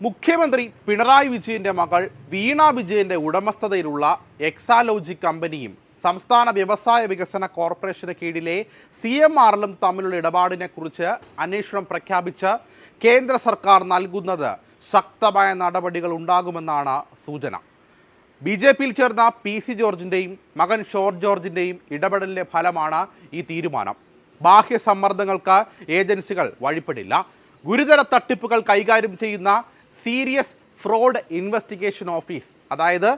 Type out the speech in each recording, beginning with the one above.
മുഖ്യമന്ത്രി പിണറായി വിജയന്റെ മകൾ വീണ വിജയന്റെ ഉടമസ്ഥതയിലുള്ള എക്സാലോജി കമ്പനിയും സംസ്ഥാന വ്യവസായ വികസന കോർപ്പറേഷന് കീഴിലെ CMRL തമ്മിലുള്ള ഇടപാടിനെക്കുറിച്ച് അന്വേഷണം പ്രഖ്യാപിച്ച് കേന്ദ്ര സർക്കാർ നൽകുന്നത് ശക്തമായ നടപടികൾ ഉണ്ടാകുമെന്നാണ് സൂചന. BJPയിൽ ചേർന്ന PC ജോർജിൻ്റെയും മകൻ ഷോർ ജോർജിൻ്റെയും ഇടപെടലിൻ്റെ ഫലമാണ് ഈ തീരുമാനം. ബാഹ്യ സമ്മർദ്ദങ്ങൾക്ക് ഏജൻസികൾ വഴിപ്പെടില്ല. ഗുരുതര തട്ടിപ്പുകൾ കൈകാര്യം ചെയ്യുന്ന സീരിയസ് ഫ്രോഡ് ഇൻവെസ്റ്റിഗേഷൻ ഓഫീസ്, അതായത്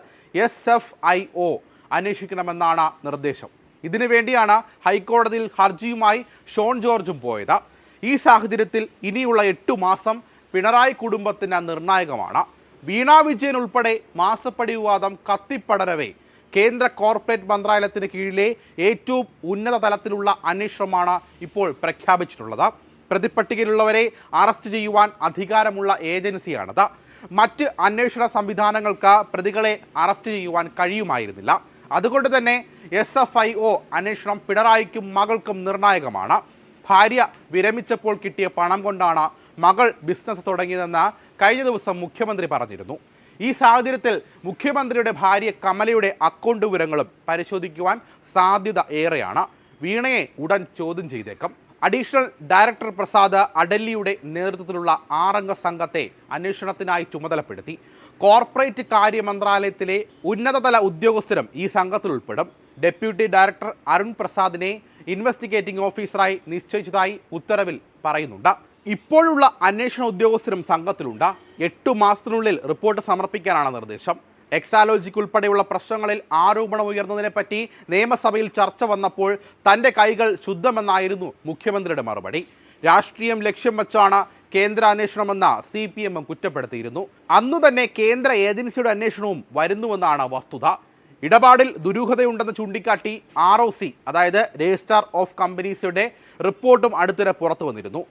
SFIO അന്വേഷിക്കണമെന്നാണ് നിർദ്ദേശം. ഇതിനു വേണ്ടിയാണ് ഹൈക്കോടതിയിൽ ഹർജിയുമായി ഷോൺ ജോർജും പോയത്. ഈ സാഹചര്യത്തിൽ ഇനിയുള്ള 8 മാസം പിണറായി കുടുംബത്തിന് നിർണായകമാണ്. വീണ വിജയൻ ഉൾപ്പെടെ മാസപ്പടി വിവാദം കത്തിപ്പടരവേ കേന്ദ്ര കോർപ്പറേറ്റ് മന്ത്രാലയത്തിന് കീഴിലെ ഏറ്റവും ഉന്നത തലത്തിലുള്ള അന്വേഷണമാണ് ഇപ്പോൾ പ്രഖ്യാപിച്ചിട്ടുള്ളത്. പ്രതിപ്പട്ടികയിലുള്ളവരെ അറസ്റ്റ് ചെയ്യുവാൻ അധികാരമുള്ള ഏജൻസിയാണത്. മറ്റ് അന്വേഷണ സംവിധാനങ്ങൾക്ക് പ്രതികളെ അറസ്റ്റ് ചെയ്യുവാൻ കഴിയുമായിരുന്നില്ല. അതുകൊണ്ട് തന്നെ SFIO അന്വേഷണം പിണറായിക്കും മകൾക്കും നിർണായകമാണ്. ഭാര്യ വിരമിച്ചപ്പോൾ കിട്ടിയ പണം കൊണ്ടാണ് മകൾ ബിസിനസ് തുടങ്ങിയതെന്ന് കഴിഞ്ഞ ദിവസം മുഖ്യമന്ത്രി പറഞ്ഞിരുന്നു. ഈ സാഹചര്യത്തിൽ മുഖ്യമന്ത്രിയുടെ ഭാര്യ കമലയുടെ അക്കൗണ്ട് വിവരങ്ങളും പരിശോധിക്കുവാൻ സാധ്യത ഏറെയാണ്. വീണയെ ഉടൻ ചോദ്യം ചെയ്തേക്കും. അഡീഷണൽ ഡയറക്ടർ പ്രസാദ് അഡല്ലിയുടെ നേതൃത്വത്തിലുള്ള 6 അംഗ സംഘത്തെ അന്വേഷണത്തിനായി ചുമതലപ്പെടുത്തി. കോർപ്പറേറ്റ് കാര്യ മന്ത്രാലയത്തിലെ ഉന്നതതല ഉദ്യോഗസ്ഥരും ഈ സംഘത്തിൽ ഉൾപ്പെടും. ഡെപ്യൂട്ടി ഡയറക്ടർ അരുൺ പ്രസാദിനെ ഇൻവെസ്റ്റിഗേറ്റിംഗ് ഓഫീസറായി നിശ്ചയിച്ചതായി ഉത്തരവിൽ പറയുന്നുണ്ട്. ഇപ്പോഴുള്ള അന്വേഷണ ഉദ്യോഗസ്ഥരും സംഘത്തിലുണ്ട്. 8 മാസത്തിനുള്ളിൽ റിപ്പോർട്ട് സമർപ്പിക്കാനാണ് നിർദ്ദേശം. എക്സാലോജിക്ക് ഉൾപ്പെടെയുള്ള പ്രശ്നങ്ങളിൽ ആരോപണം ഉയർന്നതിനെപ്പറ്റി നിയമസഭയിൽ ചർച്ച വന്നപ്പോൾ തൻ്റെ കൈകൾ ശുദ്ധമെന്നായിരുന്നു മുഖ്യമന്ത്രിയുടെ മറുപടി. രാഷ്ട്രീയം ലക്ഷ്യം വെച്ചാണ് കേന്ദ്ര അന്വേഷണമെന്ന് CPM കുറ്റപ്പെടുത്തിയിരുന്നു. അന്നു തന്നെ കേന്ദ്ര ഏജൻസിയുടെ അന്വേഷണവും വരുന്നുവെന്നാണ് വസ്തുത. ഇടപാടിൽ ദുരൂഹതയുണ്ടെന്ന് ചൂണ്ടിക്കാട്ടി ROC, അതായത് രജിസ്ട്രാർ ഓഫ് കമ്പനീസിന്റെ റിപ്പോർട്ടും അടുത്തിടെ പുറത്തു വന്നിരുന്നു.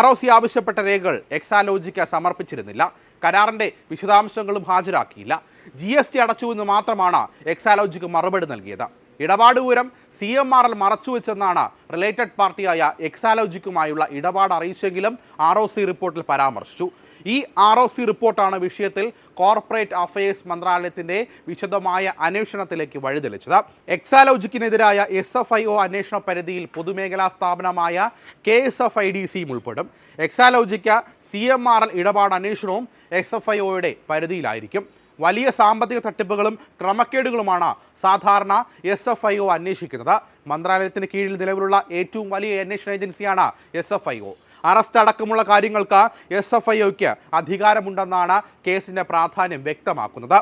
ROC ആവശ്യപ്പെട്ട രേഖകൾ എക്സാലോജിക്ക് സമർപ്പിച്ചിരുന്നില്ല. കരാറിന്റെ വിശദാംശങ്ങളും ഹാജരാക്കിയില്ല. GST അടച്ചുവെന്ന് മാത്രമാണ് എക്സാലോജിക്ക് മറുപടി നൽകിയത്. ഇടപാട് വിവരം CMRL മറച്ചുവെച്ചെന്നാണ് റിലേറ്റഡ് പാർട്ടിയായ എക്സാലോജിക്കുമായുള്ള ഇടപാട് അറിയിച്ചെങ്കിലും ROC റിപ്പോർട്ടിൽ പരാമർശിച്ചു. ഈ ROC റിപ്പോർട്ടാണ് വിഷയത്തിൽ കോർപ്പറേറ്റ് അഫയേഴ്സ് മന്ത്രാലയത്തിൻ്റെ വിശദമായ അന്വേഷണത്തിലേക്ക് വഴിതെളിച്ചത്. എക്സാലോജിക്കിനെതിരായ SFIO അന്വേഷണ പരിധിയിൽ പൊതുമേഖലാ സ്ഥാപനമായ KSFIDCയും ഉൾപ്പെടും. എക്സാലോജിക്ക് CMRL ഇടപാട് അന്വേഷണവും SFIOയുടെ പരിധിയിലായിരിക്കും. വലിയ സാമ്പത്തിക തട്ടിപ്പുകളും ക്രമക്കേടുകളുമാണ് സാധാരണ SFIO അന്വേഷിക്കുന്നത്. മന്ത്രാലയത്തിന് കീഴിൽ നിലവിലുള്ള ഏറ്റവും വലിയ അന്വേഷണ ഏജൻസിയാണ് SFIO. അറസ്റ്റ് അടക്കമുള്ള കാര്യങ്ങൾക്ക് SFIOയ്ക്ക് അധികാരമുണ്ടെന്നാണ് കേസിൻ്റെ പ്രാധാന്യം വ്യക്തമാക്കുന്നത്.